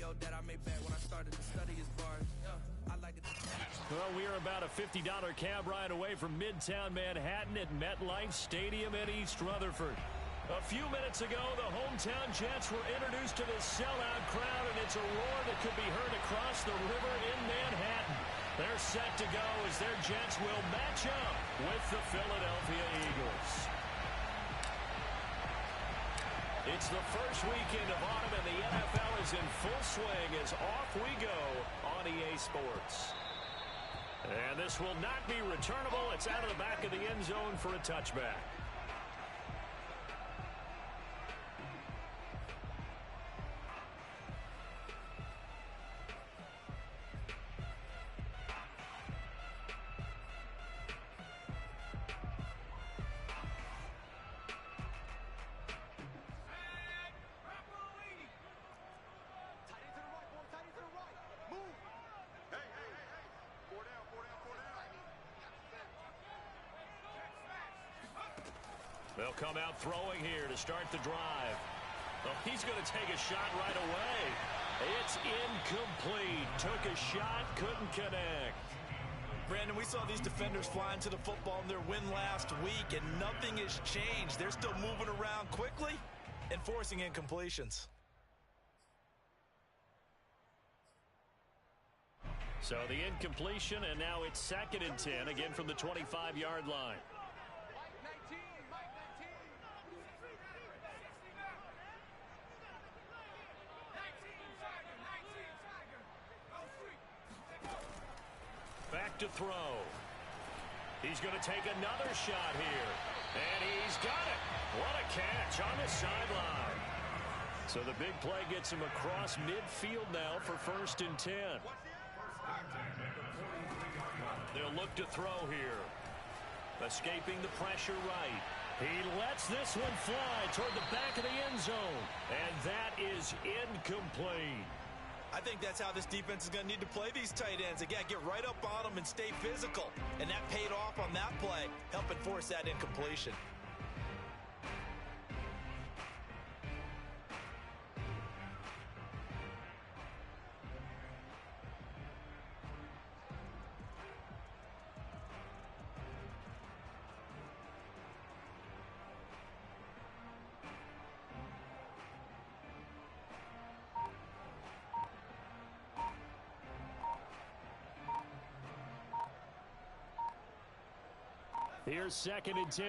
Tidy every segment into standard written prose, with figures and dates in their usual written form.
video that I made back when I started to study his bars. I like it. Well, we are about a $50 cab ride away from Midtown Manhattan at MetLife Stadium in East Rutherford. A few minutes ago, the hometown Jets were introduced to this sellout crowd, and it's a roar that could be heard across the river in Manhattan. They're set to go as their Jets will match up with the Philadelphia Eagles. It's the first weekend of autumn, and the NFL is in full swing as off we go on EA Sports. And this will not be returnable. It's out of the back of the end zone for a touchback. They'll come out throwing here to start the drive. Oh, he's going to take a shot right away. It's incomplete. Took a shot, couldn't connect. Brandon, we saw these defenders flying to the football in their win last week, and nothing has changed. They're still moving around quickly and forcing incompletions. So the incompletion, and now it's 2nd and 10, again from the 25-yard line. Back to throw. He's going to take another shot here. And he's got it. What a catch on the sideline. So the big play gets him across midfield now for 1st and 10. They'll look to throw here. Escaping the pressure right. He lets this one fly toward the back of the end zone. And that is incomplete. I think that's how this defense is going to need to play these tight ends. Again, get right up on them and stay physical. And that paid off on that play, helping force that incompletion. Here's 2nd and 10.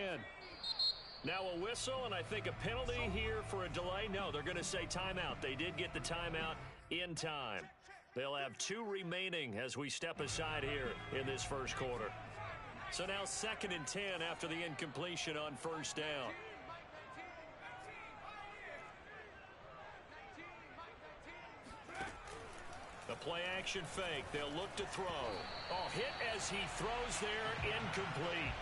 Now a whistle, and I think a penalty here for a delay. No, they're going to say timeout. They did get the timeout in time. They'll have 2 remaining as we step aside here in this first quarter. So now 2nd and 10 after the incompletion on 1st down. The play action fake. They'll look to throw. Oh, hit as he throws there, incomplete.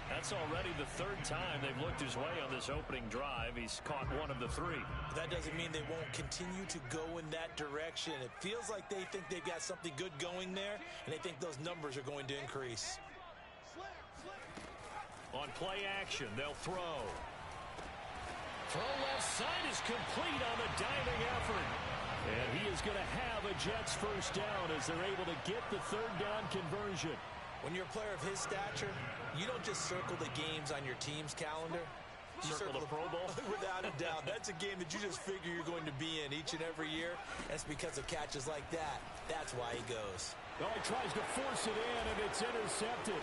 That's already the 3rd time they've looked his way on this opening drive. He's caught 1 of the 3. That doesn't mean they won't continue to go in that direction. It feels like they think they've got something good going there, and they think those numbers are going to increase. On play action, they'll throw. Throw left side is complete on the diving effort. And he is going to have a Jets 1st down as they're able to get the 3rd down conversion. When you're a player of his stature, you don't just circle the games on your team's calendar. You circle the Pro Bowl? Without a doubt. That's a game that you just figure you're going to be in each and every year. That's because of catches like that. That's why he goes. Oh, he tries to force it in, and it's intercepted.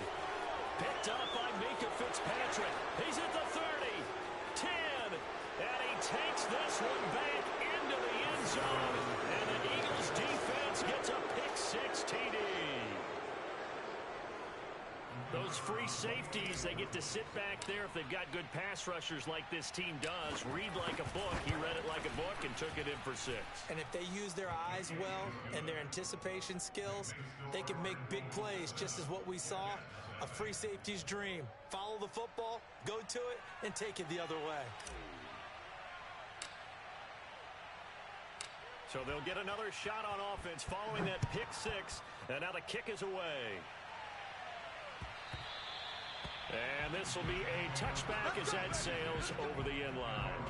Picked up by Minka Fitzpatrick. He's at the 30, 10, and he takes this one back into the end zone, and the Eagles defense gets a pick-6 TD. Those free safeties, they get to sit back there if they've got good pass rushers like this team does. Read like a book. He read it like a book and took it in for 6. And if they use their eyes well and their anticipation skills, they can make big plays, just as what we saw, a free safety's dream. Follow the football, go to it, and take it the other way. So they'll get another shot on offense following that pick-6, and now the kick is away. And this will be a touchback as that sails over the end line.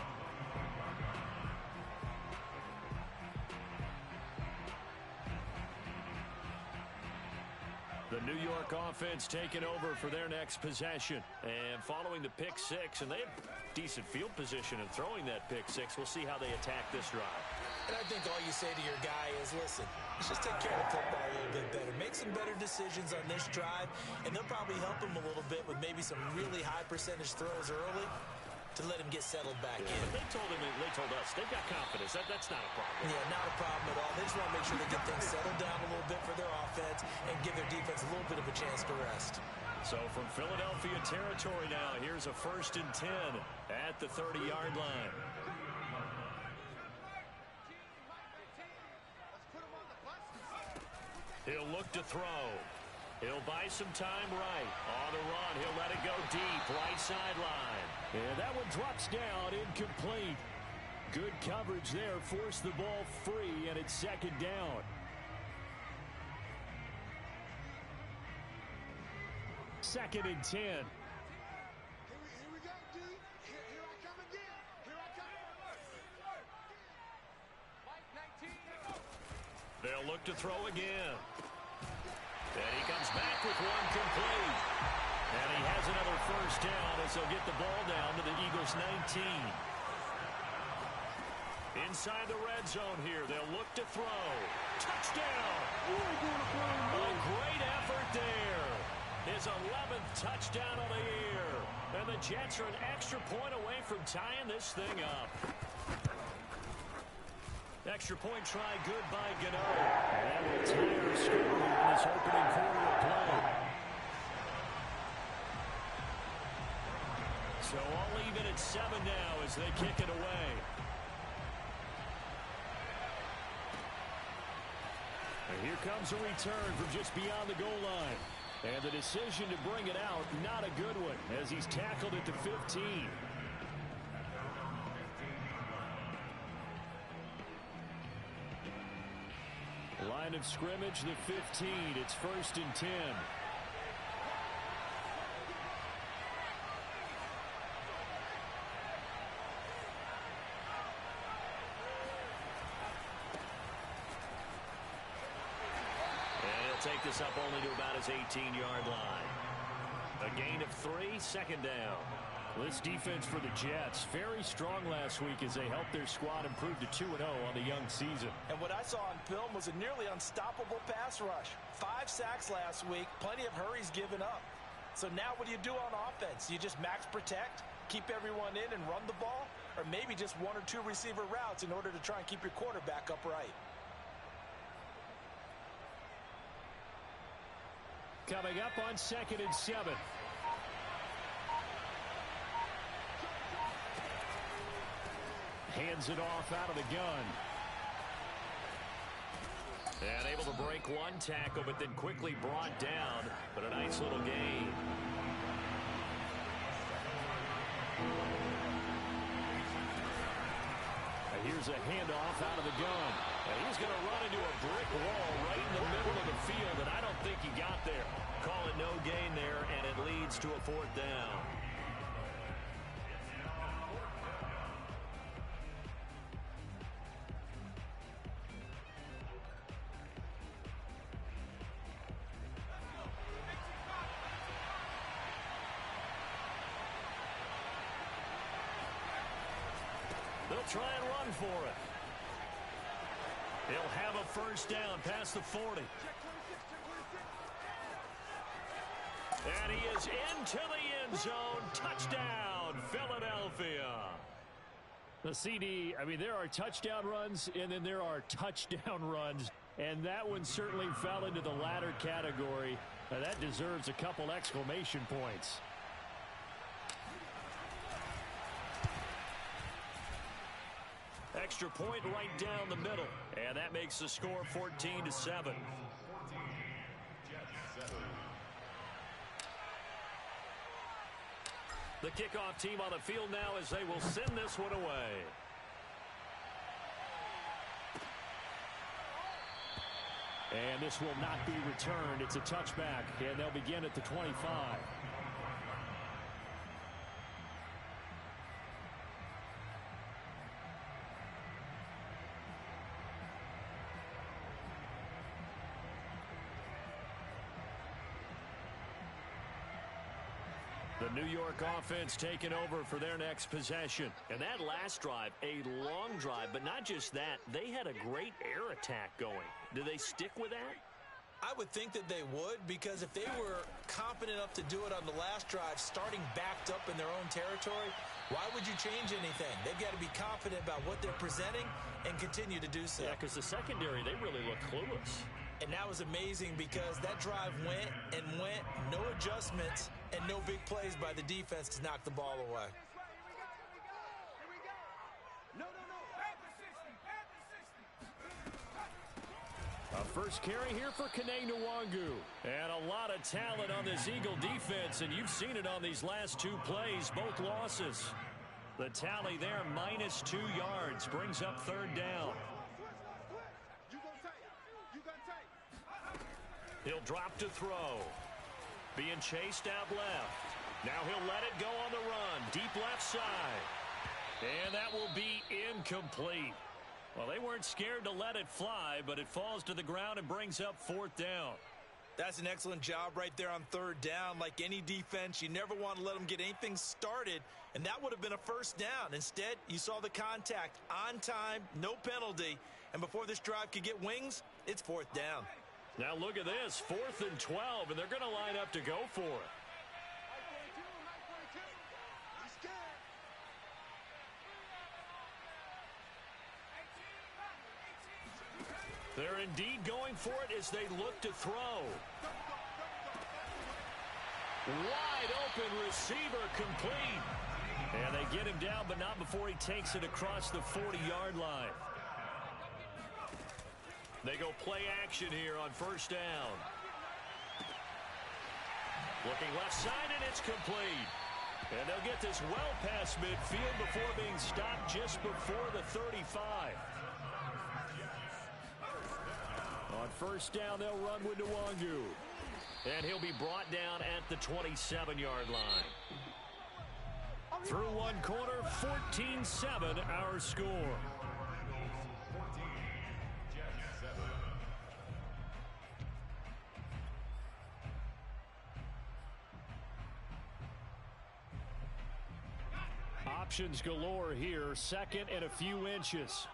The New York offense taking over for their next possession. And following the pick six, and they have decent field position in throwing that pick six. We'll see how they attack this drive. And I think all you say to your guy is, listen, let's just take care of the football a little bit better. Make some better decisions on this drive, and they'll probably help him a little bit with maybe some really high percentage throws early to let him get settled back in. But they told us they've got confidence. That's not a problem. Yeah, not a problem at all. They just want to make sure they get things settled down a little bit for their offense and give their defense a little bit of a chance to rest. So from Philadelphia territory now, here's a 1st and 10 at the 30-yard line. He'll look to throw. He'll buy some time right. On the run, he'll let it go deep, right sideline. And that one drops down, incomplete. Good coverage there, forced the ball free, and it's 2nd down. Second and 10. Here we go, D. Here I come again. Here I come. They'll look to throw again. And he comes back with one complete. And he has another 1st down as they'll get the ball down to the Eagles' 19. Inside the red zone here, they'll look to throw. Touchdown! A great effort there. His 11th touchdown of the year. And the Jets are an extra point away from tying this thing up. Extra point try good by Gano. And that will tie our score in this opening quarter of play. So all even at 7 now as they kick it away. And here comes a return from just beyond the goal line. And the decision to bring it out, not a good one, as he's tackled at the 15. Line of scrimmage, the 15. It's 1st and 10. Take this up only to about his 18-yard line. A gain of 3, 2nd down. This defense for the Jets, very strong last week as they helped their squad improve to 2-0 on the young season. And what I saw on film was a nearly unstoppable pass rush. 5 sacks last week, plenty of hurries given up. So now what do you do on offense? You just max protect, keep everyone in and run the ball? Or maybe just 1 or 2 receiver routes in order to try and keep your quarterback upright? Coming up on 2nd and 7. Hands it off out of the gun. And able to break one tackle, but then quickly brought down. But a nice little gain. Here's a handoff out of the gun. And he's going to run into a brick wall right in the middle of the field, and I don't think he got there. Call it no gain there, and it leads to a 4th down. They'll try and run for it. He'll have a 1st down past the 40. And he is into the end zone. Touchdown, Philadelphia. The CD, I mean, there are touchdown runs, and then there are touchdown runs. And that one certainly fell into the latter category. That deserves a couple exclamation points. Extra point right down the middle. And that makes the score 14-7. The kickoff team on the field now as they will send this one away. And this will not be returned. It's a touchback, and they'll begin at the 25. The New York offense taking over for their next possession. And that last drive, a long drive, but not just that. They had a great air attack going. Do they stick with that? I would think that they would, because if they were confident enough to do it on the last drive, starting backed up in their own territory, why would you change anything? They've got to be confident about what they're presenting and continue to do so. Yeah, because the secondary, they really look clueless. And that was amazing because that drive went and went, no adjustments, and no big plays by the defense to knock the ball away. A first carry here for Kene Nwangu. And a lot of talent on this Eagle defense, and you've seen it on these last two plays, both losses. The tally there, -2 yards, brings up third down. He'll drop to throw. Being chased out left. Now he'll let it go on the run. Deep left side. And that will be incomplete. Well, they weren't scared to let it fly, but it falls to the ground and brings up fourth down. That's an excellent job right there on third down. Like any defense, you never want to let them get anything started, and that would have been a first down. Instead, you saw the contact on time, no penalty, and before this drive could get wings, it's fourth down. Now look at this, 4th and 12, and they're going to line up to go for it. They're indeed going for it as they look to throw. Wide open receiver complete. And they get him down, but not before he takes it across the 40-yard line. They go play action here on first down. Looking left side, and it's complete. And they'll get this well past midfield before being stopped just before the 35. On first down, they'll run with Nwangu. And he'll be brought down at the 27-yard line. Through one quarter, 14-7 our score. Options galore here, second and a few inches.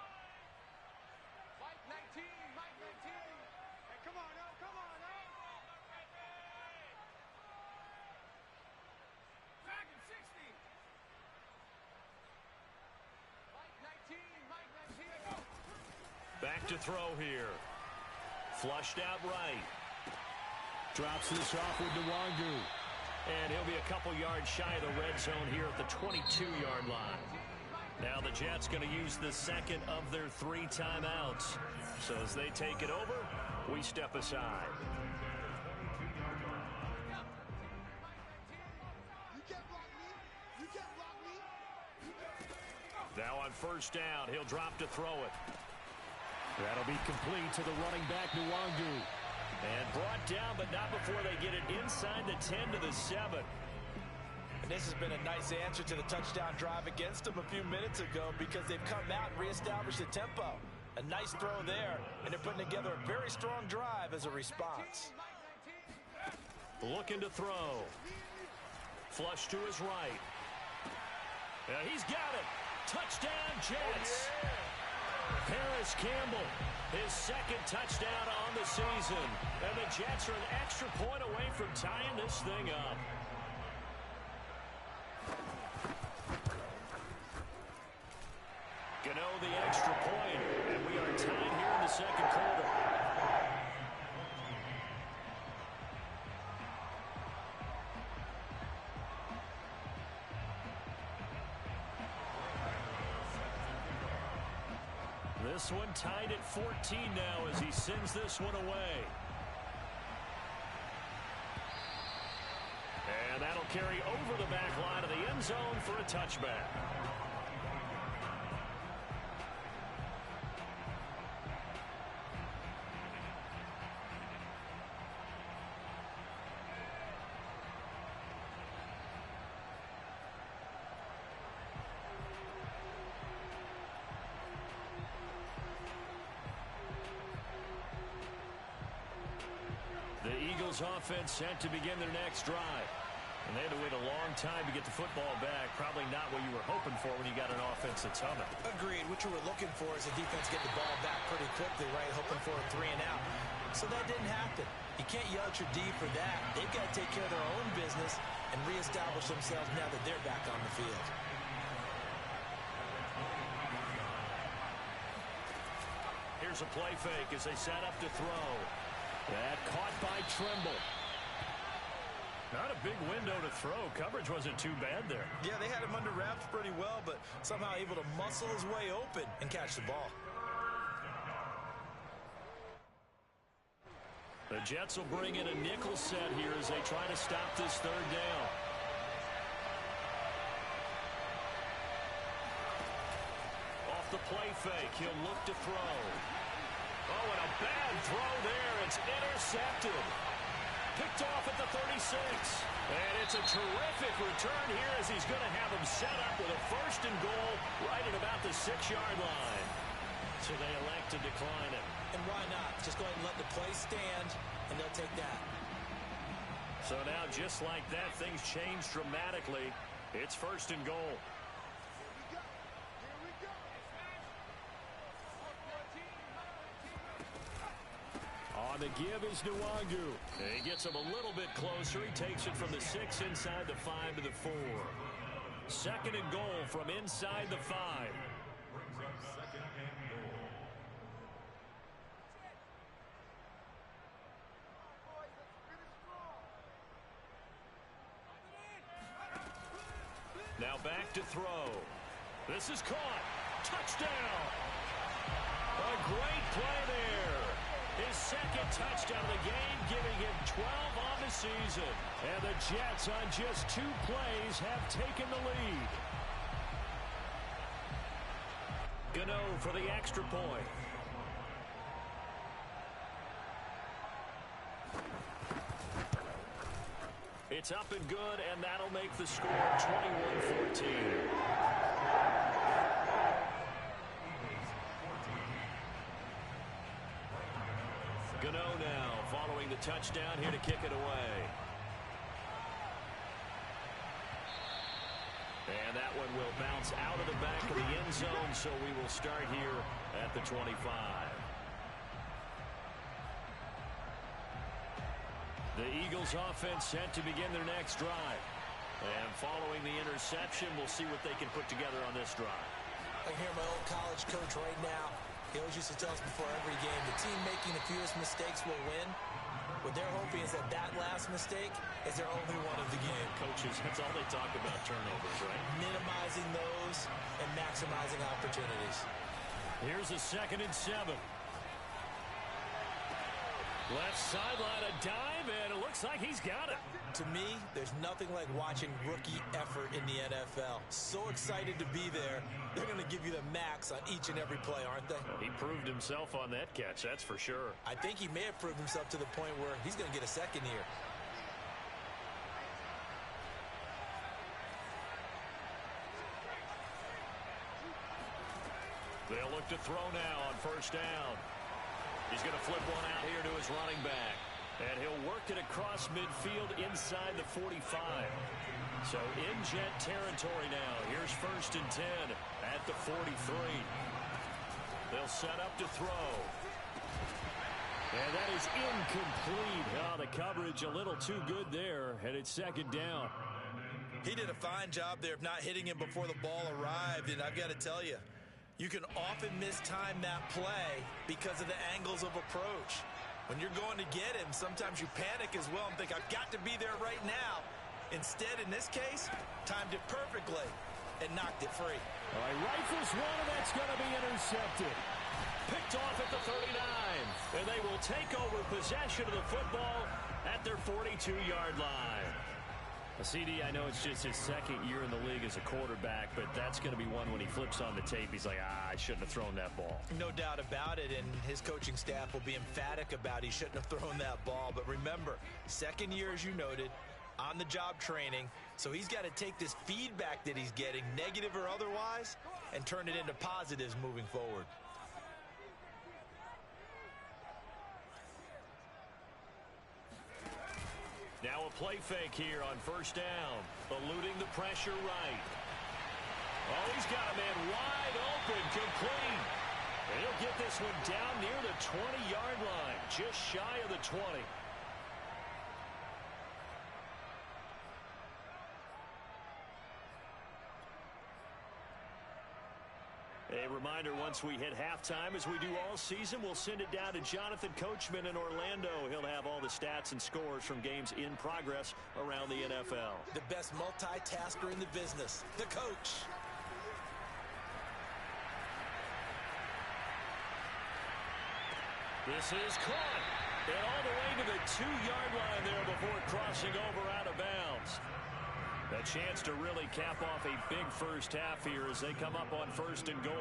Back to throw here. Flushed out right. Drops this off with Nwangu. And he'll be a couple yards shy of the red zone here at the 22-yard line. Now the Jets going to use the second of their 3 timeouts. So as they take it over, we step aside. Now on first down, he'll drop to throw it. That'll be complete to the running back, Nwangu. And brought down, but not before they get it inside the 10 to the 7. And this has been a nice answer to the touchdown drive against them a few minutes ago because they've come out and reestablished the tempo. A nice throw there, and they're putting together a very strong drive as a response. Looking to throw. Flush to his right. Yeah, he's got it. Touchdown, Jets. Oh, yeah. Paris Campbell, his second touchdown on the season. And the Jets are an extra point away from tying this thing up. Gano the extra point, and we are tied here in the second quarter. This one tied at 14 now as he sends this one away. And that'll carry over the back line of the end zone for a touchback. The Eagles offense set to begin their next drive. And they had to wait a long time to get the football back. Probably not what you were hoping for when you got an offense that's humming. Agreed. What you were looking for is a defense get the ball back pretty quickly, right? Hoping for a 3 and out. So that didn't happen. You can't yell at your D for that. They've got to take care of their own business and reestablish themselves now that they're back on the field. Here's a play fake as they set up to throw. That caught by Trimble. Not a big window to throw. Coverage wasn't too bad there. Yeah, they had him under wraps pretty well, but somehow able to muscle his way open and catch the ball. The Jets will bring in a nickel set here as they try to stop this third down. Off the play fake, he'll look to throw. Oh, and a bad throw there. It's intercepted. Picked off at the 36. And it's a terrific return here as he's going to have him set up with a 1st and goal right at about the 6-yard line. So they elect to decline it. And why not? Just go ahead and let the play stand, and they'll take that. So now, just like that, things change dramatically. It's 1st and goal. On the give is Nwangu. He gets him a little bit closer. He takes it from the 6 inside the 5 to the 4. 2nd and goal from inside the 5. Now back to throw. This is caught. Touchdown. A great play there. His 2nd touchdown of the game, giving him 12 on the season. And the Jets on just 2 plays have taken the lead. Gano for the extra point. It's up and good, and that'll make the score 21-14. Gano now following the touchdown here to kick it away. And that one will bounce out of the back of the end zone, so we will start here at the 25. The Eagles offense set to begin their next drive. And following the interception, we'll see what they can put together on this drive. I hear my old college coach right now. He always used to tell us before every game, the team making the fewest mistakes will win. What they're hoping is that that last mistake is their only one of the game. Coaches, that's all they talk about, turnovers, right? Minimizing those and maximizing opportunities. Here's a 2nd and 7. Left sideline, a dive, and it looks like he's got it. To me, there's nothing like watching rookie effort in the NFL. So excited to be there. They're going to give you the max on each and every play, aren't they? He proved himself on that catch, that's for sure. I think he may have proved himself to the point where he's going to get a 2nd year. They'll look to throw now on 1st down. He's going to flip one out here to his running back. And he'll work it across midfield inside the 45. So in Jet territory now. Here's 1st and 10 at the 43. They'll set up to throw. And that is incomplete. Oh, the coverage a little too good there. And it's 2nd down. He did a fine job there of not hitting him before the ball arrived. And I've got to tell you, you can often mistime that play because of the angles of approach. When you're going to get him, sometimes you panic as well and think, I've got to be there right now. Instead, in this case, timed it perfectly and knocked it free. All right, rifles one, and that's going to be intercepted. Picked off at the 39. And they will take over possession of the football at their 42-yard line. CD, I know it's just his 2nd year in the league as a quarterback, but that's going to be one when he flips on the tape. He's like, I shouldn't have thrown that ball. No doubt about it, and his coaching staff will be emphatic about he shouldn't have thrown that ball. But remember, 2nd year, as you noted, on-the-job training, so he's got to take this feedback that he's getting, negative or otherwise, and turn it into positives moving forward. Now a play fake here on first down. Eluding the pressure right. Oh, he's got a man wide open, complete. And he'll get this one down near the 20-yard line, just shy of the 20. A reminder, once we hit halftime, as we do all season, we'll send it down to Jonathan Coachman in Orlando. He'll have all the stats and scores from games in progress around the NFL. The best multitasker in the business, the coach. This is caught. And all the way to the 2-yard line there before crossing over out of bounds. A chance to really cap off a big first half here as they come up on first and goal.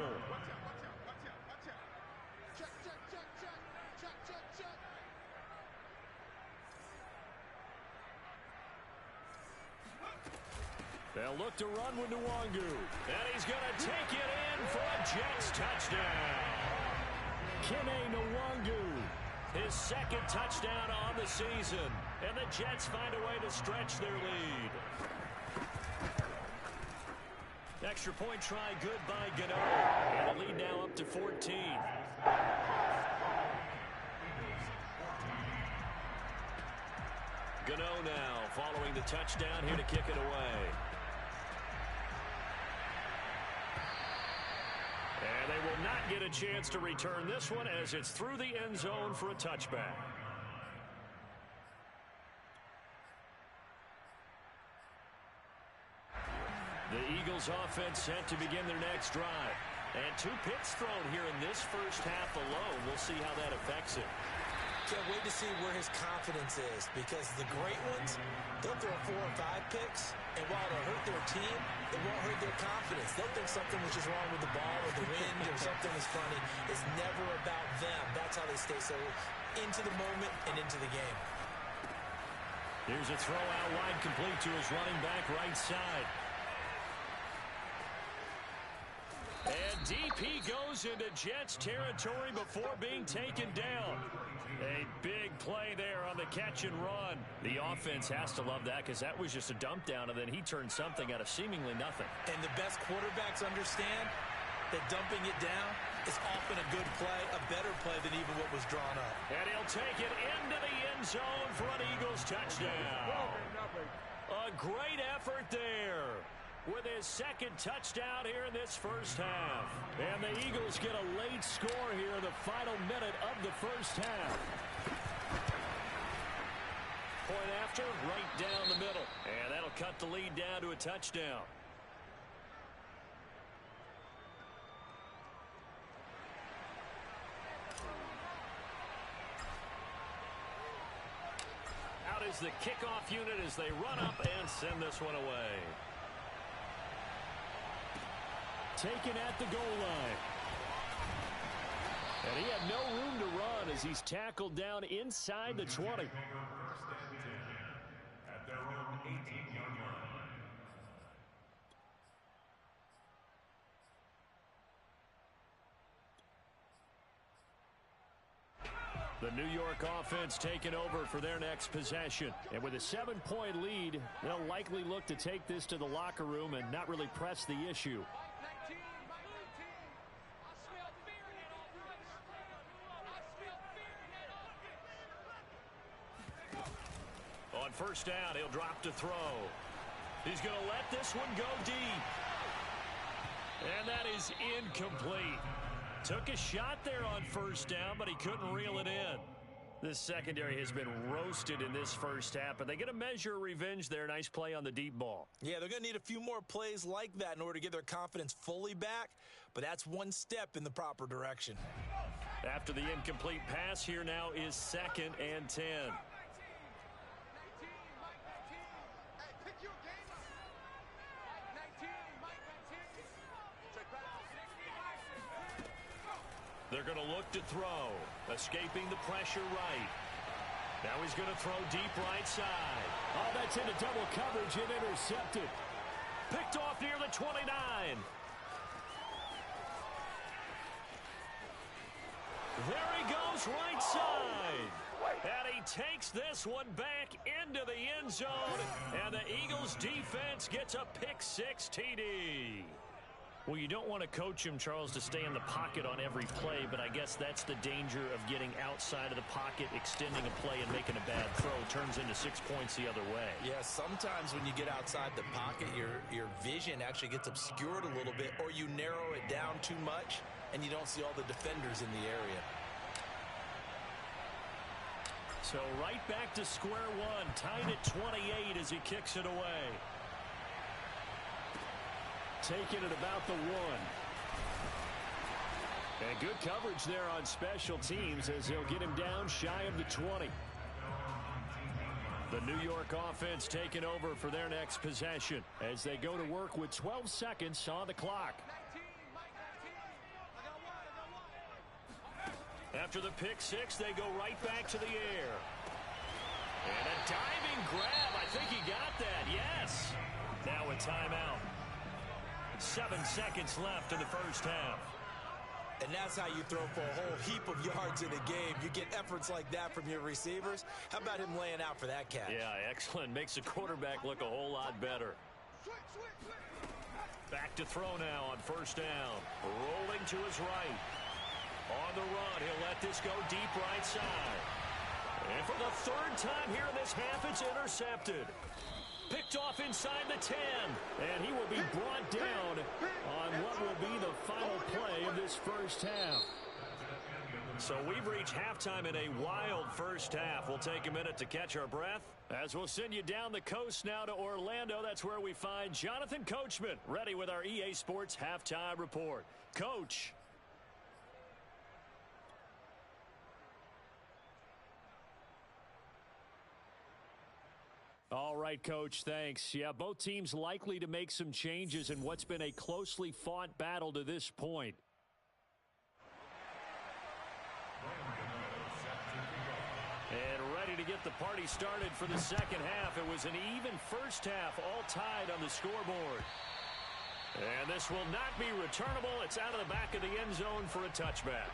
They'll look to run with Nwangu. And he's going to take it in for a Jets touchdown. Kene Nwangu, his second touchdown on the season. And the Jets find a way to stretch their lead. Extra point try good by Gano. And the lead now up to 14. Gano now following the touchdown here to kick it away. And they will not get a chance to return this one as it's through the end zone for a touchback. The Eagles offense set to begin their next drive. And 2 picks thrown here in this first half alone. We'll see how that affects it. Can't wait to see where his confidence is, because the great ones, they'll throw 4 or 5 picks, and while it'll hurt their team, it won't hurt their confidence. They'll think something was just wrong with the ball or the wind or something was funny. It's never about them. That's how they stay so into the moment and into the game. Here's a throw out wide, complete to his running back right side. And DP goes into Jets territory before being taken down. A big play there on the catch and run. The offense has to love that, because that was just a dump down, and then he turned something out of seemingly nothing. And the best quarterbacks understand that dumping it down is often a good play, a better play than even what was drawn up. And he'll take it into the end zone for an Eagles touchdown. A great effort there with his second touchdown here in this first half. And the Eagles get a late score here in the final minute of the first half. Point after, right down the middle. And that'll cut the lead down to a touchdown. Out is the kickoff unit as they run up and send this one away. Taken at the goal line. And he had no room to run as he's tackled down inside the 20. At their own 18-yard line. The New York offense taking over for their next possession. And with a 7-point lead, they'll likely look to take this to the locker room and not really press the issue. On first down, he'll drop to throw. He's going to let this one go deep. And that is incomplete. Took a shot there on first down, but he couldn't reel it in. This secondary has been roasted in this first half, but they get a measure of revenge there. Nice play on the deep ball. Yeah, they're going to need a few more plays like that in order to get their confidence fully back, but that's one step in the proper direction. After the incomplete pass, here now is 2nd and 10. They're going to look to throw, escaping the pressure right. Now he's going to throw deep right side. Oh, that's into double coverage and intercepted. Picked off near the 29. There he goes right side. And he takes this one back into the end zone, and the Eagles defense gets a pick-6 TD. Well, you don't want to coach him, Charles, to stay in the pocket on every play, but I guess that's the danger of getting outside of the pocket, extending a play, and making a bad throw. Turns into 6 points the other way. Yeah, sometimes when you get outside the pocket, your vision actually gets obscured a little bit, or you narrow it down too much, and you don't see all the defenders in the area. So right back to square one, tied at 28 as he kicks it away. Taking it about the 1. And good coverage there on special teams as he'll get him down shy of the 20. The New York offense taking over for their next possession as they go to work with 12 seconds on the clock. After the pick-6, they go right back to the air. And a diving grab. I think he got that. Yes. Now a timeout. 7 seconds left in the first half. And that's how you throw for a whole heap of yards in a game. You get efforts like that from your receivers. How about him laying out for that catch? Yeah, excellent. Makes the quarterback look a whole lot better. Back to throw now on first down. Rolling to his right. On the run, he'll let this go deep right side. And for the third time here in this half, it's intercepted. Picked off inside the 10. And he will be brought down on what will be the final play of this first half. So we've reached halftime in a wild first half. We'll take a minute to catch our breath as we'll send you down the coast now to Orlando. That's where we find Jonathan Coachman ready with our EA Sports Halftime Report. Coach. All right, Coach, thanks. Yeah, both teams likely to make some changes in what's been a closely fought battle to this point. And ready to get the party started for the second half. It was an even first half, all tied on the scoreboard. And this will not be returnable. It's out of the back of the end zone for a touchback.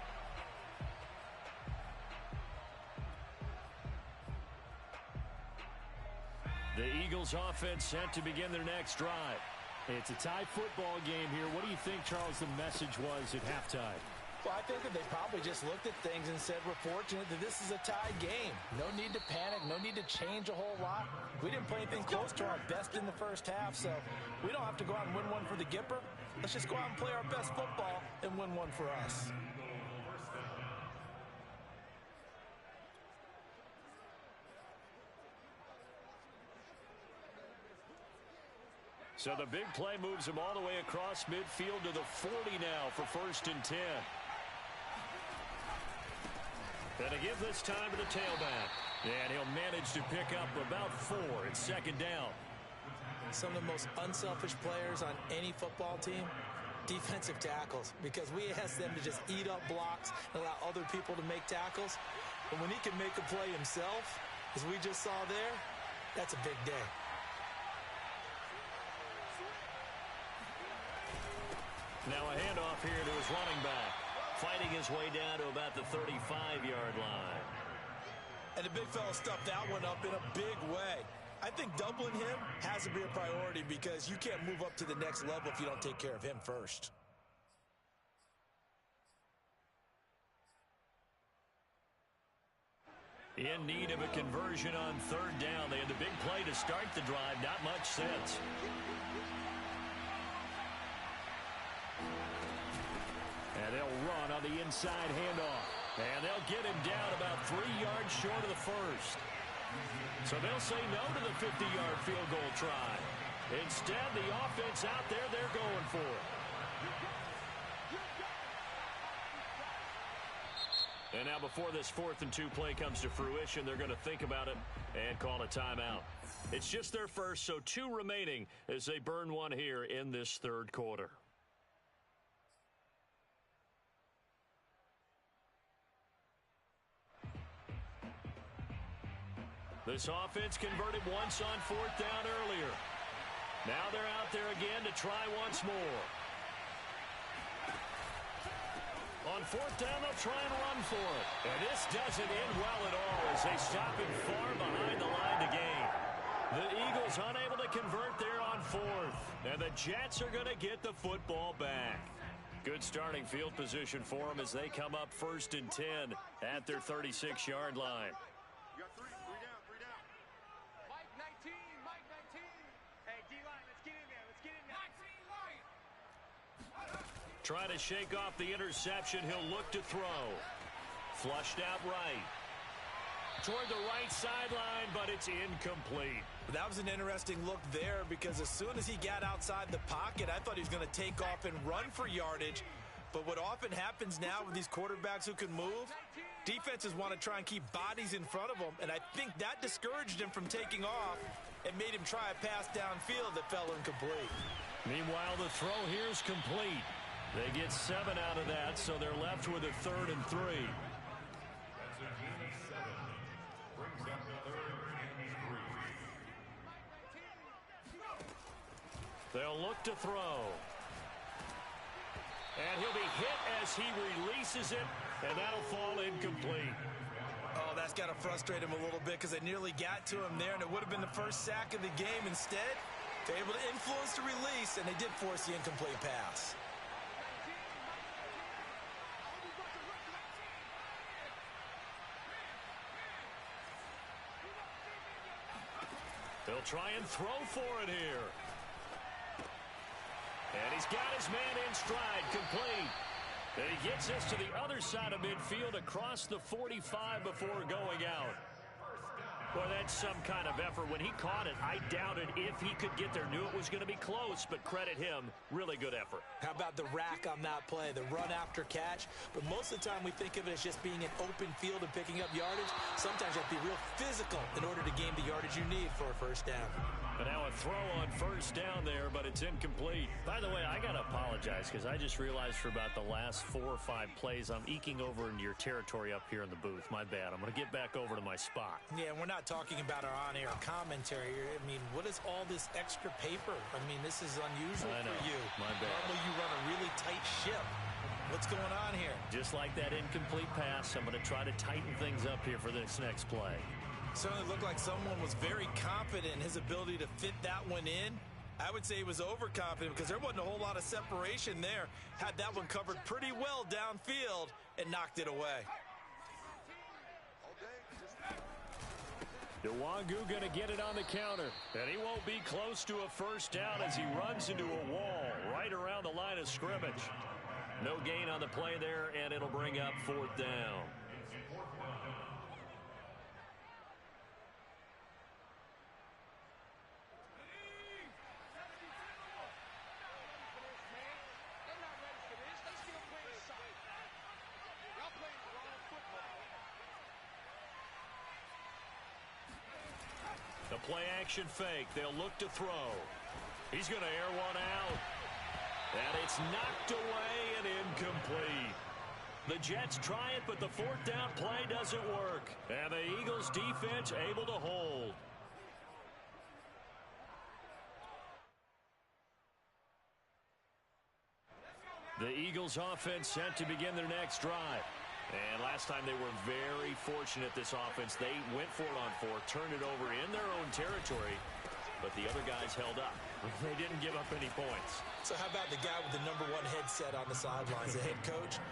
The Eagles offense set to begin their next drive. It's a tie football game here. What do you think, Charles, the message was at halftime? Well, I think that they probably just looked at things and said, we're fortunate that this is a tie game. No need to panic. No need to change a whole lot. We didn't play anything close to our best in the first half, so we don't have to go out and win one for the Gipper. Let's just go out and play our best football and win one for us. So the big play moves him all the way across midfield to the 40 now for 1st and 10. Gonna give this time to the tailback. And he'll manage to pick up about 4. It's 2nd down. Some of the most unselfish players on any football team, defensive tackles, because we ask them to just eat up blocks and allow other people to make tackles. But when he can make a play himself, as we just saw there, that's a big day. Now a handoff here to his running back. Fighting his way down to about the 35-yard line. And the big fella stuffed that one up in a big way. I think doubling him has to be a priority because you can't move up to the next level if you don't take care of him first. In need of a conversion on 3rd down. They had the big play to start the drive. Not much sense. And they'll run on the inside handoff. And they'll get him down about 3 yards short of the first. So they'll say no to the 50-yard field goal try. Instead, the offense out there, they're going for it. And now before this 4th and 2 play comes to fruition, they're going to think about it and call a timeout. It's just their first, so 2 remaining as they burn one here in this 3rd quarter. This offense converted once on 4th down earlier. Now they're out there again to try once more. On fourth down, they'll try and run for it. And this doesn't end well at all as they stop him far behind the line to gain. The Eagles unable to convert there on fourth. And the Jets are going to get the football back. Good starting field position for them as they come up 1st and 10 at their 36-yard line. You got three down. Mike 19. Hey, D-line, let's get in there. Let's get in there. 19 line. Trying to shake off the interception. He'll look to throw. Flushed out right. Toward the right sideline, but it's incomplete. That was an interesting look there because as soon as he got outside the pocket, I thought he was going to take off and run for yardage. But what often happens now with these quarterbacks who can move, defenses want to try and keep bodies in front of them, and I think that discouraged him from taking off and made him try a pass downfield that fell incomplete. Meanwhile, the throw here is complete. They get 7 out of that, so they're left with a 3rd and 3. That's a gain of 7. Brings up 3rd and 3. They'll look to throw. And he'll be hit as he releases it, and that'll fall incomplete. Oh, that's got to frustrate him a little bit because they nearly got to him there, and it would have been the first sack of the game. Instead, they're able to influence the release, and they did force the incomplete pass. They'll try and throw for it here. And he's got his man in stride, complete. And he gets us to the other side of midfield across the 45 before going out. Well, that's some kind of effort. When he caught it, I doubted if he could get there. Knew it was going to be close, but credit him. Really good effort. How about the rack on that play, the run after catch? But most of the time we think of it as just being an open field and picking up yardage. Sometimes you have to be real physical in order to gain the yardage you need for a first down. But now a throw on first down there, but it's incomplete. By the way, I got to apologize because I just realized for about the last 4 or 5 plays, I'm eking over into your territory up here in the booth. My bad. I'm going to get back over to my spot. Yeah, we're not talking about our on-air commentary here. I mean, what is all this extra paper? I mean, this is unusual for you. My bad. Normally you run a really tight ship. What's going on here? Just like that incomplete pass, I'm going to try to tighten things up here for this next play. Certainly looked like someone was very confident in his ability to fit that one in. I would say he was overconfident because there wasn't a whole lot of separation there. Had that one covered pretty well downfield and knocked it away. Nwangu going to get it on the counter, and he won't be close to a first down as he runs into a wall right around the line of scrimmage. No gain on the play there, and it'll bring up 4th down. The play-action fake. They'll look to throw. He's going to air one out. And it's knocked away and incomplete. The Jets try it, but the 4th down play doesn't work. And the Eagles defense able to hold. The Eagles offense set to begin their next drive. And last time they were very fortunate, this offense. They went for it on 4, turned it over in their own territory, but the other guys held up. They didn't give up any points. So how about the guy with the #1 headset on the sidelines, the head coach?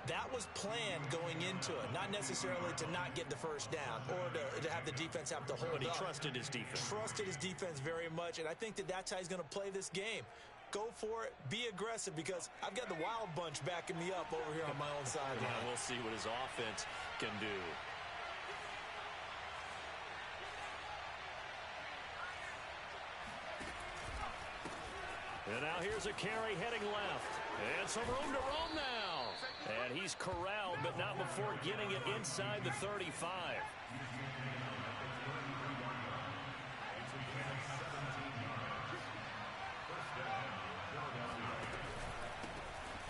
That was planned going into it, not necessarily to not get the first down or to have the defense have to hold up. But he trusted his defense. Trusted his defense very much, and I think that that's how he's going to play this game. Go for it, be aggressive, because I've got the Wild Bunch backing me up over here on my own sideline. Yeah, we'll see what his offense can do. And now here's a carry heading left. And some room to roam now. And he's corralled, but not before getting it inside the 35.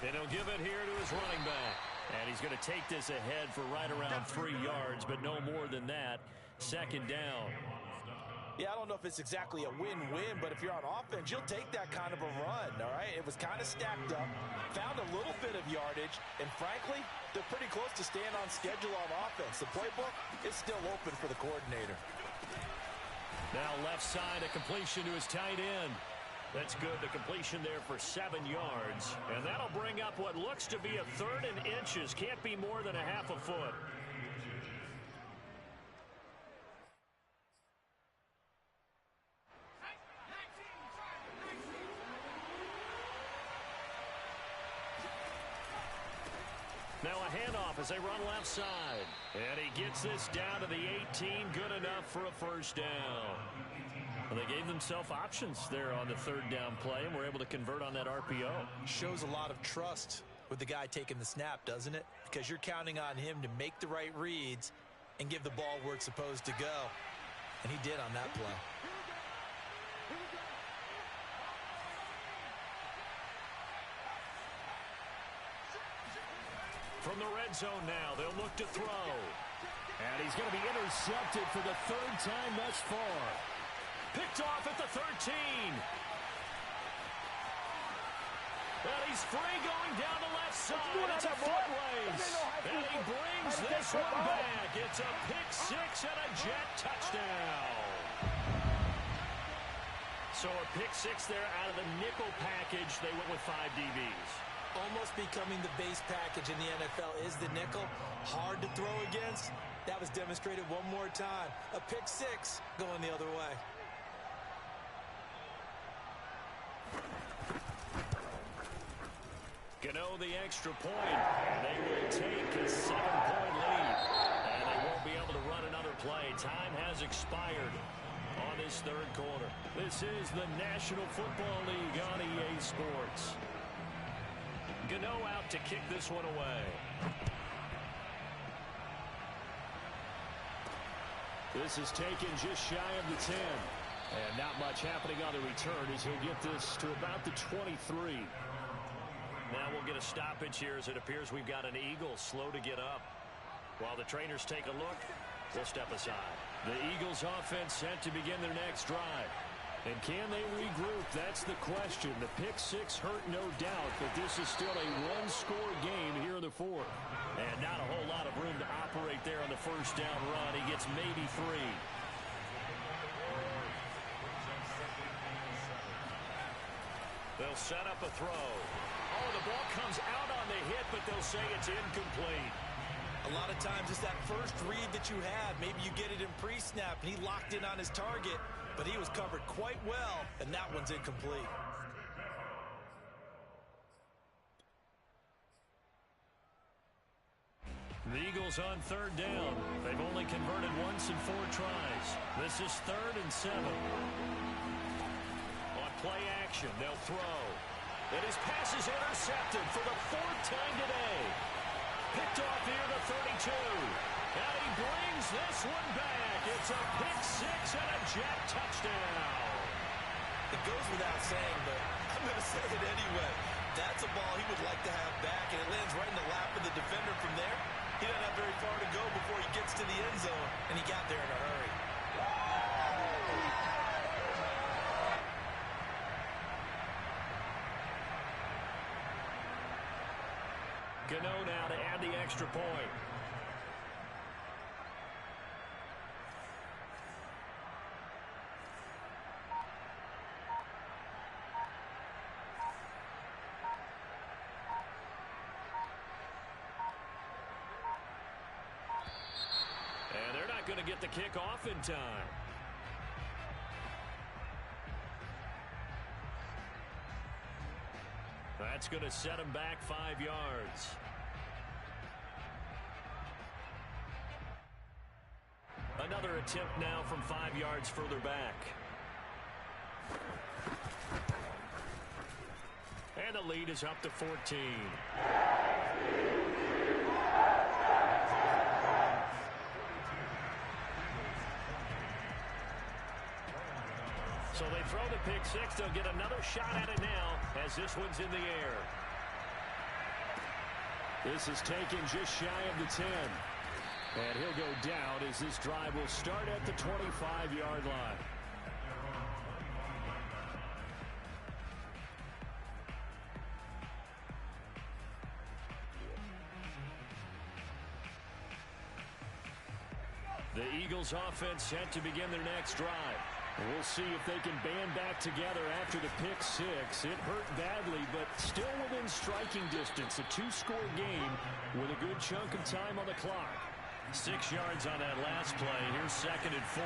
And he'll give it here to his running back. And he's going to take this ahead for right around 3 yards, but no more than that. 2nd down. Yeah, I don't know if it's exactly a win-win, but if you're on offense, you'll take that kind of a run, all right? It was kind of stacked up, found a little bit of yardage, and frankly, they're pretty close to staying on schedule on offense. The playbook is still open for the coordinator. Now left side, a completion to his tight end. That's good. The completion there for 7 yards. And that'll bring up what looks to be a 3rd and inches. Can't be more than a half a foot. Now a handoff as they run left side. And he gets this down to the 18. Good enough for a first down. Well, they gave themselves options there on the 3rd down play and were able to convert on that RPO. Shows a lot of trust with the guy taking the snap, doesn't it? Because you're counting on him to make the right reads and give the ball where it's supposed to go. And he did on that play. From the red zone now, they'll look to throw. And he's going to be intercepted for the 3rd time thus far. Picked off at the 13. And he's free going down the left side. It's a foot race. And he brings this one back. It's a pick 6 and a jet touchdown. So a pick 6 there out of the nickel package. They went with 5 DBs. Almost becoming the base package in the NFL is the nickel. Hard to throw against. That was demonstrated one more time. A pick 6 going the other way. Gano the extra point. They will take a 7-point lead. And they won't be able to run another play. Time has expired on this 3rd quarter. This is the National Football League on EA Sports. Gano out to kick this one away. This is taken just shy of the 10. And not much happening on the return as he'll get this to about the 23. Now we'll get a stoppage here as it appears we've got an Eagle slow to get up. While the trainers take a look, we'll step aside. The Eagles offense set to begin their next drive. And can they regroup? That's the question. The pick 6 hurt, no doubt, but this is still a one-score game here in the 4th. And not a whole lot of room to operate there on the first down run. He gets maybe 3. They'll set up a throw. Oh, the ball comes out on the hit, but they'll say it's incomplete. A lot of times it's that first read that you had. Maybe you get it in pre-snap, and he locked in on his target, but he was covered quite well, and that one's incomplete. The Eagles on 3rd down. They've only converted once in 4 tries. This is 3rd and 7. On play action, they'll throw. And his pass is intercepted for the 4th time today. Picked off here to 32. And he brings this one back. It's a pick 6 and a jet touchdown. It goes without saying, but I'm going to say it anyway. That's a ball he would like to have back, and it lands right in the lap of the defender from there. He doesn't have very far to go before he gets to the end zone, and he got there in a hurry. Gano now to add the extra point. And they're not going to get the kick off in time. That's going to set him back 5 yards. Another attempt now from 5 yards further back. And the lead is up to 14. So they throw the pick 6. They'll get another shot at it now as this one's in the air. This is taken just shy of the 10. And he'll go down as this drive will start at the 25-yard line. The Eagles offense set to begin their next drive. We'll see if they can band back together after the pick six. It hurt badly, but still within striking distance. A two-score game with a good chunk of time on the clock. 6 yards on that last play. Here's 2nd and 4.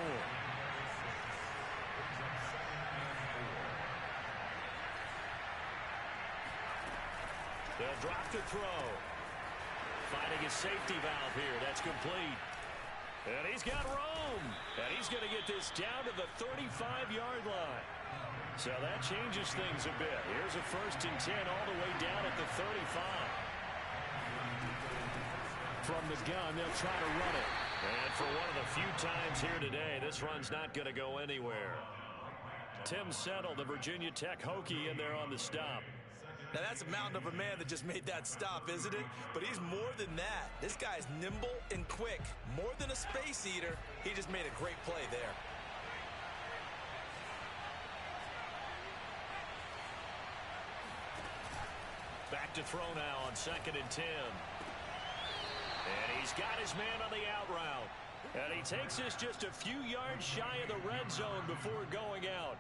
They'll drop to throw. Finding his safety valve here. That's complete. And he's got room. And he's going to get this down to the 35-yard line. So that changes things a bit. Here's a 1st and 10 all the way down at the 35. From the gun, they'll try to run it. And for one of the few times here today, this run's not going to go anywhere. Tim Settle, the Virginia Tech Hokie, in there on the stop. Now, that's a mountain of a man that just made that stop, isn't it? But he's more than that. This guy's nimble and quick. More than a space eater. He just made a great play there. Back to throw now on 2nd and 10. And he's got his man on the out route. And he takes this just a few yards shy of the red zone before going out.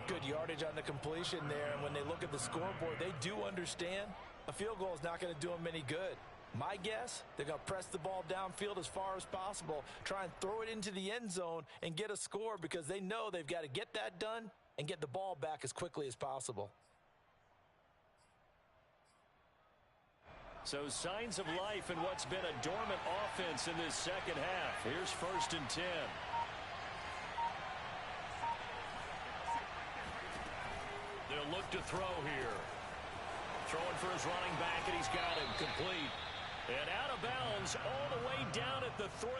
Good yardage on the completion there, and when they look at the scoreboard, they do understand a field goal is not going to do them any good. My guess, they're going to press the ball downfield as far as possible, try and throw it into the end zone and get a score because they know they've got to get that done and get the ball back as quickly as possible. So signs of life in what's been a dormant offense in this second half. Here's 1st and 10. They'll look to throw here. Throwing for his running back, and he's got him complete. And out of bounds all the way down at the 3.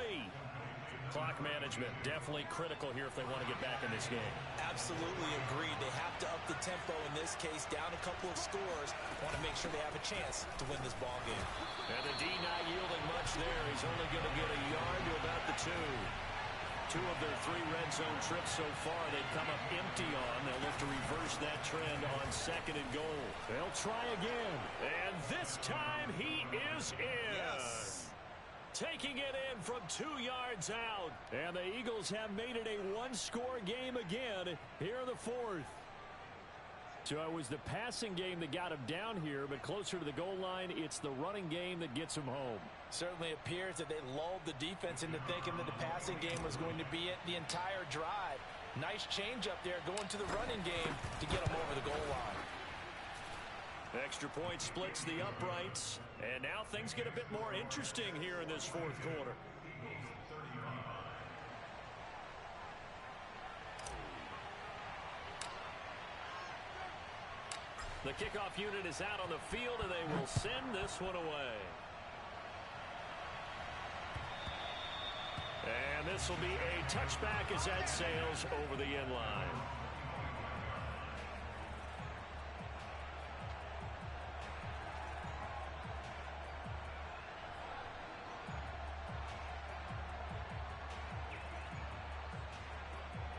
Clock management definitely critical here if they want to get back in this game. Absolutely agreed. They have to up the tempo in this case, down a couple of scores. Want to make sure they have a chance to win this ball game. And the D not yielding much there. He's only going to get a yard to about the 2. 2 of their 3 red zone trips so far they've come up empty on. They'll look to reverse that trend on 2nd and goal. They'll try again. And this time he is in. Yes. Taking it in from 2 yards out. And the Eagles have made it a one-score game again here in the 4th. So it was the passing game that got him down here, but closer to the goal line, it's the running game that gets him home. Certainly appears that they lulled the defense into thinking that the passing game was going to be it the entire drive. Nice change up there going to the running game to get them over the goal line. Extra point splits the uprights, and now things get a bit more interesting here in this 4th quarter. The kickoff unit is out on the field, and they will send this one away. And this will be a touchback as that sails over the end line.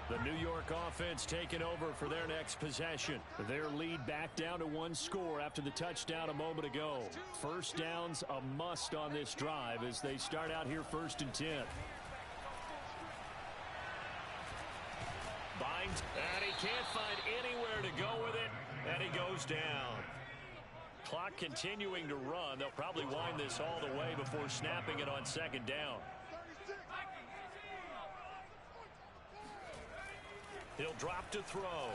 The New York offense taking over for their next possession. Their lead back down to 1 score after the touchdown a moment ago. First downs a must on this drive as they start out here 1st and 10. Binds, and he can't find anywhere to go with it, and he goes down. Clock continuing to run. They'll probably wind this all the way before snapping it on 2nd down. He'll drop to throw.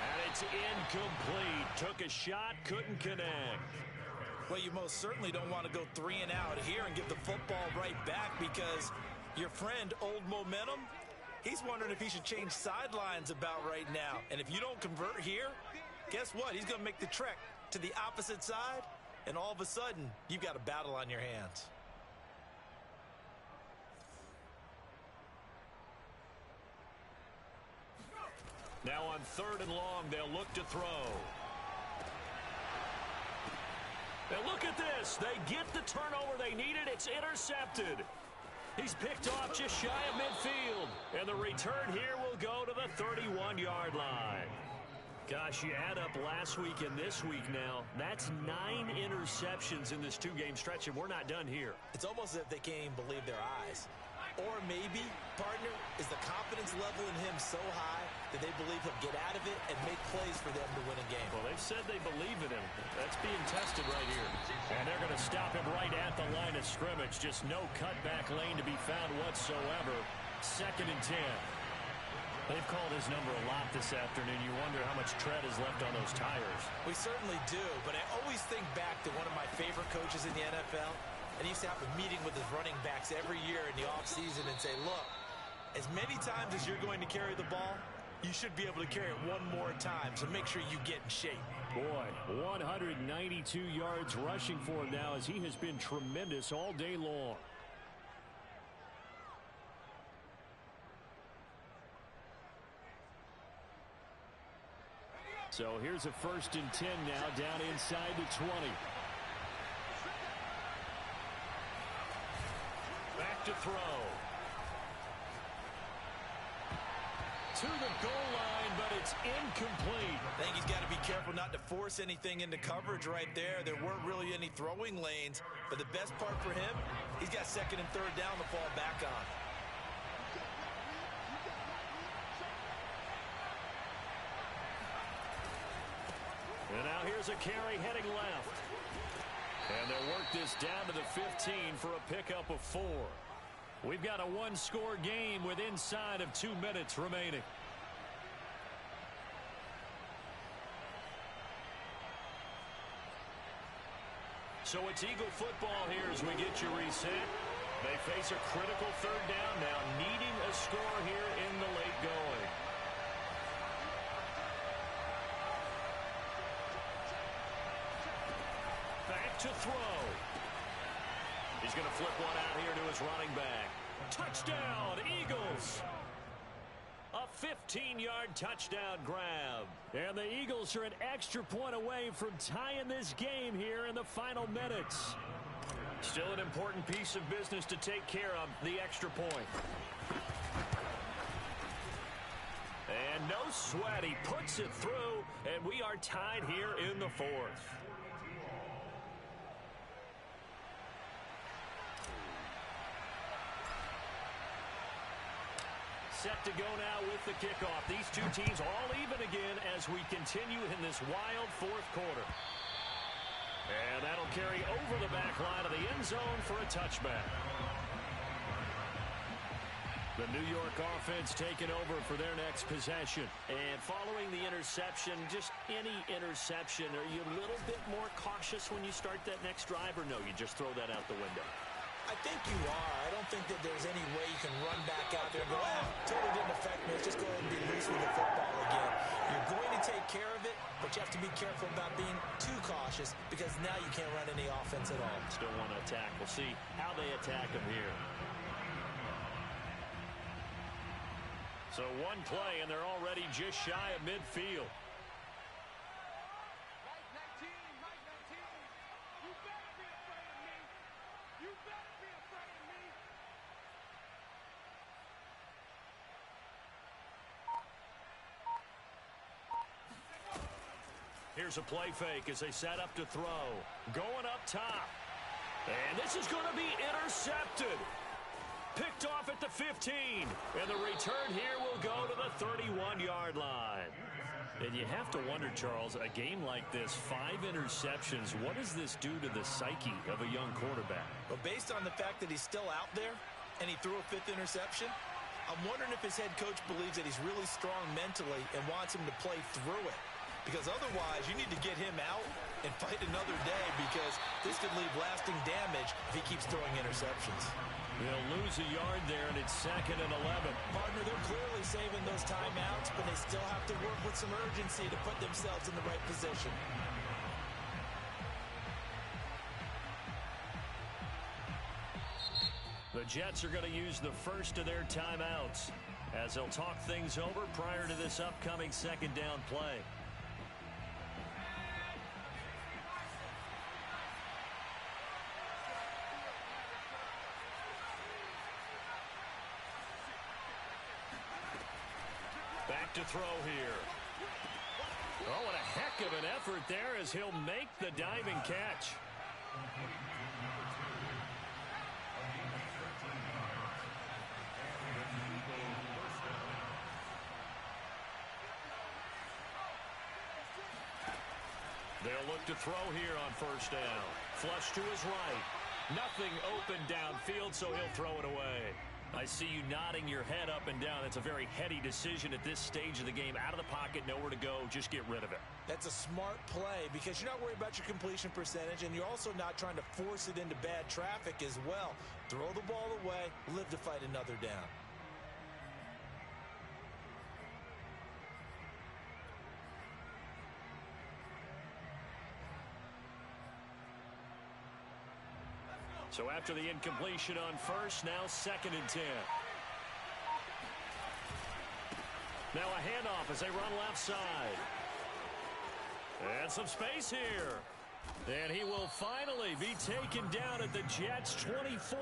And it's incomplete. Took a shot, couldn't connect. Well, you most certainly don't want to go 3 and out here and give the football right back because your friend, Old Momentum, he's wondering if he should change sidelines about right now. And if you don't convert here, guess what? He's going to make the trek to the opposite side, and all of a sudden, you've got a battle on your hands. Now on 3rd and long, they'll look to throw. And look at this. They get the turnover they needed. It's intercepted. He's picked off just shy of midfield. And the return here will go to the 31-yard line. Gosh, you add up last week and this week now. That's 9 interceptions in this two-game stretch, and we're not done here. It's almost as if they can't even believe their eyes. Or maybe, partner, is the confidence level in him so high that they believe he'll get out of it and make plays for them to win a game. Well, they've said they believe in him. That's being tested right here. And they're going to stop him right at the line of scrimmage. Just no cutback lane to be found whatsoever. 2nd and 10. They've called his number a lot this afternoon. You wonder how much tread is left on those tires. We certainly do, but I always think back to one of my favorite coaches in the NFL, and he used to have a meeting with his running backs every year in the offseason and say, look, as many times as you're going to carry the ball, you should be able to carry it one more time, so make sure you get in shape. Boy, 192 yards rushing for him now as he has been tremendous all day long. So here's a 1st and 10 now, down inside the 20. Back to throw. To the goal line, but it's incomplete. I think he's got to be careful not to force anything into coverage right there. There weren't really any throwing lanes, but the best part for him, he's got 2nd and 3rd down to fall back on. And now here's a carry heading left. And they'll work this down to the 15 for a pickup of 4. We've got a one-score game with inside of 2 minutes remaining. So it's Eagle football here as we get you reset. They face a critical 3rd down now, needing a score here in the late going. Back to throw. He's going to flip one out here to his running back. Touchdown, Eagles! A 15-yard touchdown grab. And the Eagles are an extra point away from tying this game here in the final minutes. Still an important piece of business to take care of, the extra point. And no sweat, he puts it through, and we are tied here in the 4th. Set to go now with the kickoff. These two teams all even again as we continue in this wild 4th quarter. And that'll carry over the back line of the end zone for a touchback. The New York offense taking over for their next possession. And following the interception, just any interception, are you a little bit more cautious when you start that next drive, or no, you just throw that out the window? I think you are. I don't think that there's any way you can run back out there and go, totally didn't affect me. Let's just go ahead and be loose with the football again. You're going to take care of it, but you have to be careful about being too cautious because now you can't run any offense at all. Still want to attack. We'll see how they attack him here. So one play, and they're already just shy of midfield. Here's a play fake as they set up to throw. Going up top. And this is going to be intercepted. Picked off at the 15. And the return here will go to the 31-yard line. And you have to wonder, Charles, a game like this, 5 interceptions, what does this do to the psyche of a young quarterback? But based on the fact that he's still out there and he threw a 5th interception, I'm wondering if his head coach believes that he's really strong mentally and wants him to play through it. Because otherwise, you need to get him out and fight another day because this could leave lasting damage if he keeps throwing interceptions. They'll lose a yard there, and it's 2nd and 11. Partner, they're clearly saving those timeouts, but they still have to work with some urgency to put themselves in the right position. The Jets are going to use the first of their timeouts as they'll talk things over prior to this upcoming 2nd down play. Back to throw here. Oh, what a heck of an effort there as he'll make the diving catch. They'll look to throw here on first down. Flush to his right. Nothing open downfield, so he'll throw it away. I see you nodding your head up and down. It's a very heady decision at this stage of the game. Out of the pocket, nowhere to go. Just get rid of it. That's a smart play because you're not worried about your completion percentage, and you're also not trying to force it into bad traffic as well. Throw the ball away, live to fight another down. So after the incompletion on first, now 2nd and 10. Now a handoff as they run left side. And some space here. And he will finally be taken down at the Jets' 24.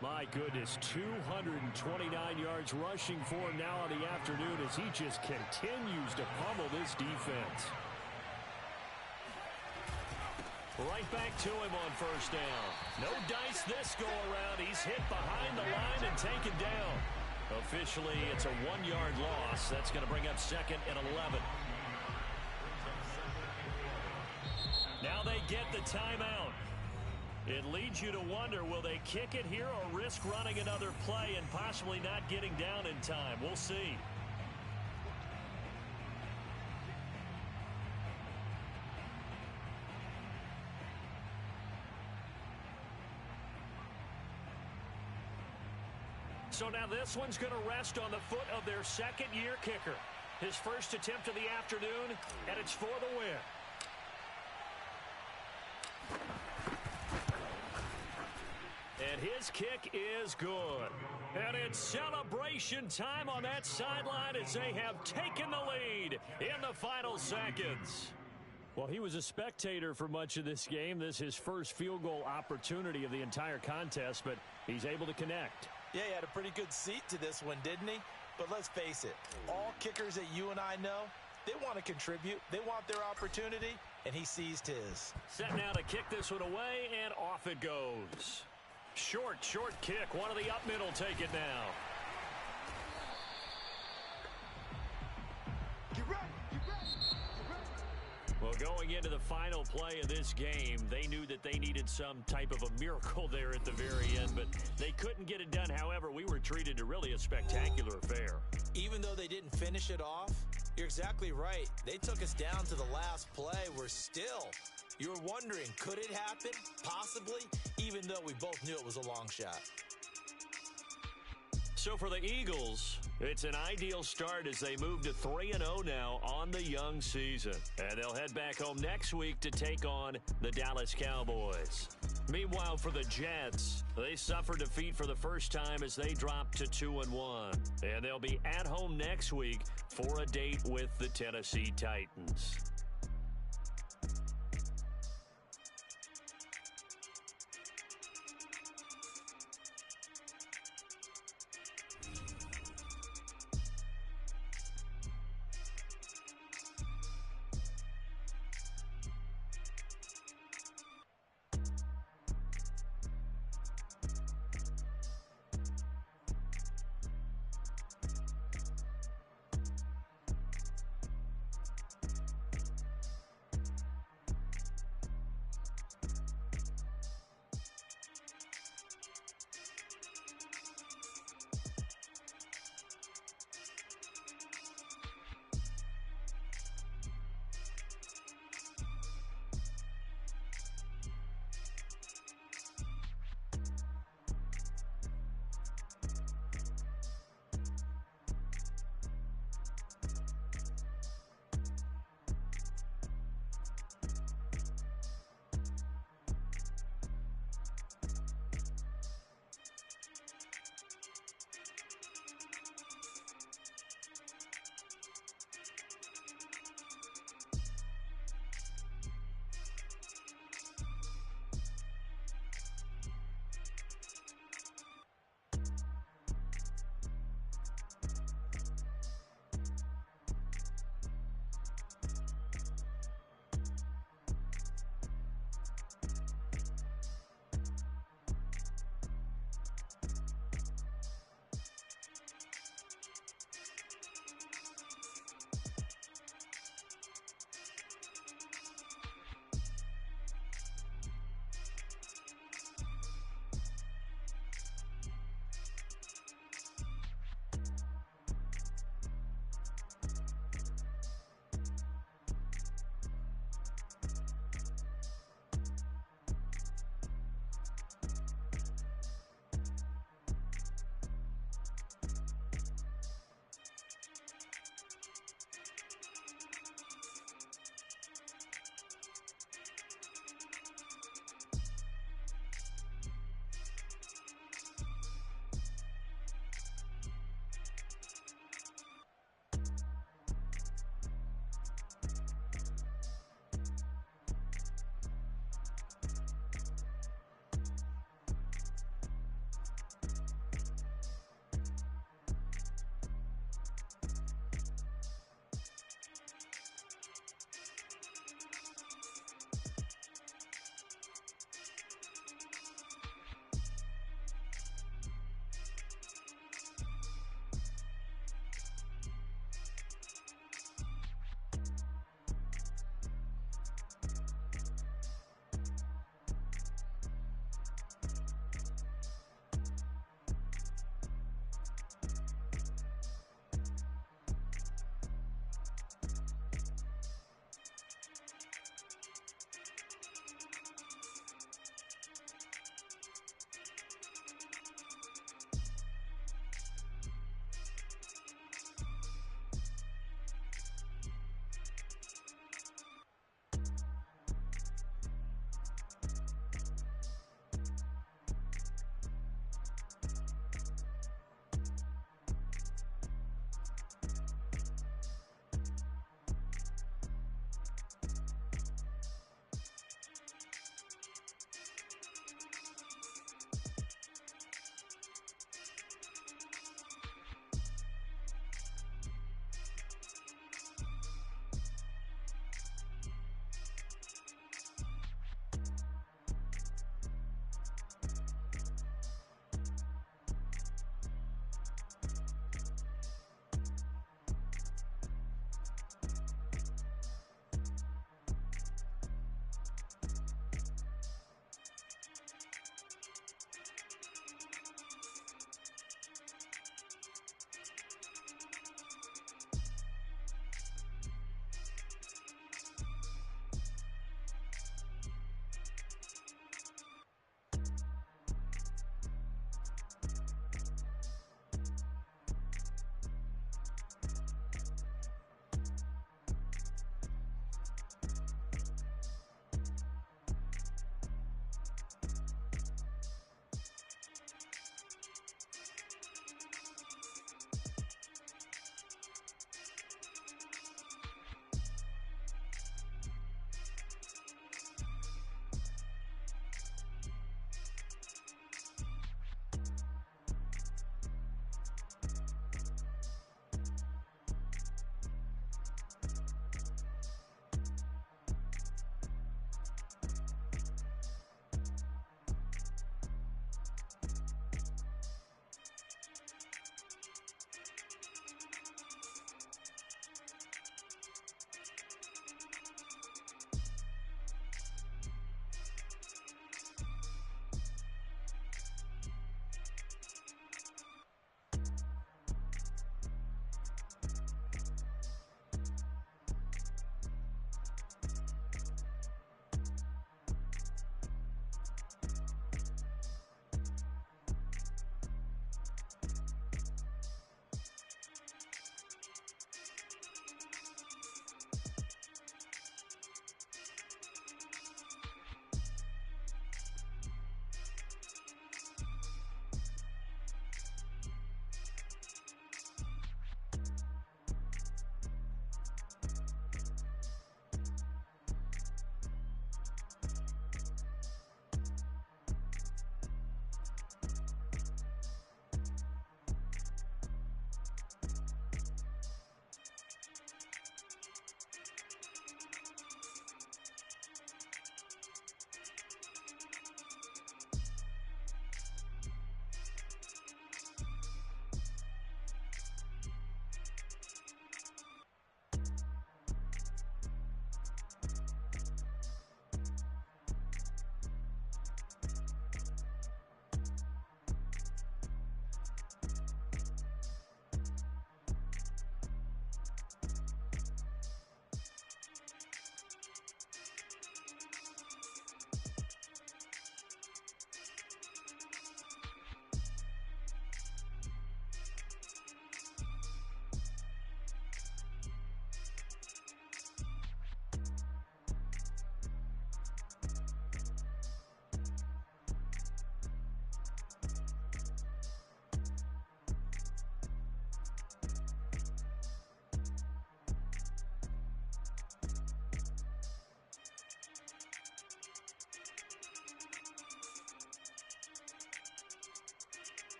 My goodness, 229 yards rushing for him now on the afternoon as he just continues to pummel this defense. Right back to him on first down. No dice this go-around. He's hit behind the line and taken down. Officially, it's a 1-yard loss. That's going to bring up 2nd and 11. Now they get the timeout. It leads you to wonder, will they kick it here or risk running another play and possibly not getting down in time? We'll see. So now this one's going to rest on the foot of their second-year kicker. His first attempt of the afternoon, and it's for the win. And his kick is good. And it's celebration time on that sideline as they have taken the lead in the final seconds. Well, he was a spectator for much of this game. This is his first field goal opportunity of the entire contest, but he's able to connect. Yeah, he had a pretty good seat to this one, didn't he? But let's face it, all kickers that you and I know, they want to contribute. They want their opportunity, and he seized his. Set now to kick this one away, and off it goes. Short kick. One of the up middle take it now. Get ready, get ready, get ready. Well, going into the final play of this game, they knew that they needed some type of a miracle there at the very end, but they couldn't get it done. However, we were treated to really a spectacular affair. Even though they didn't finish it off, you're exactly right. They took us down to the last play. You're wondering, could it happen? Possibly, even though we both knew it was a long shot. So for the Eagles, it's an ideal start as they move to 3-0 now on the young season. And they'll head back home next week to take on the Dallas Cowboys. Meanwhile, for the Jets, they suffered defeat for the first time as they dropped to 2-1. And they'll be at home next week for a date with the Tennessee Titans.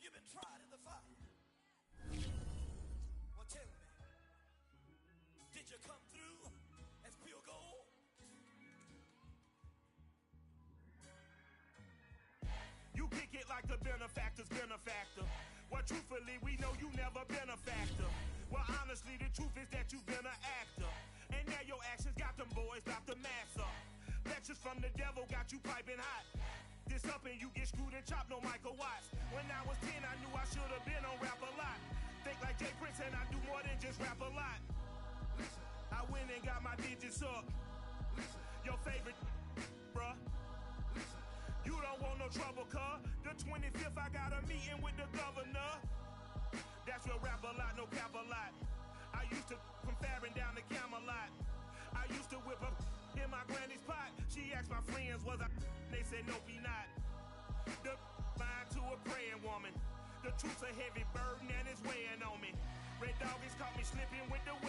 You've been tried in the fire. Well, tell me, did you come through as pure gold? You kick it like the benefactor's benefactor. Well, truthfully, we know you never been a factor. Well, honestly, the truth is that you've been an actor. And now your actions got them boys about to mass up. Lectures from the devil got you piping hot. This up and you get screwed and chopped, no Michael Watts. When I was 10, I knew I should have been on rap a lot. Think like Jay Prince and I do more than just rap a lot. I went and got my digits up. Your favorite, bruh. You don't want no trouble, cuz. The 25th, I got a meeting with the governor. That's real rap a lot, no cap a lot. I used to from Farron down to Camelot. I used to whip up in my granny's pot. She asked my friends, was I? They said, nope, he not. The fine to a praying woman. The truth's a heavy burden and it's weighing on me. Red Dog has caught me slipping with the well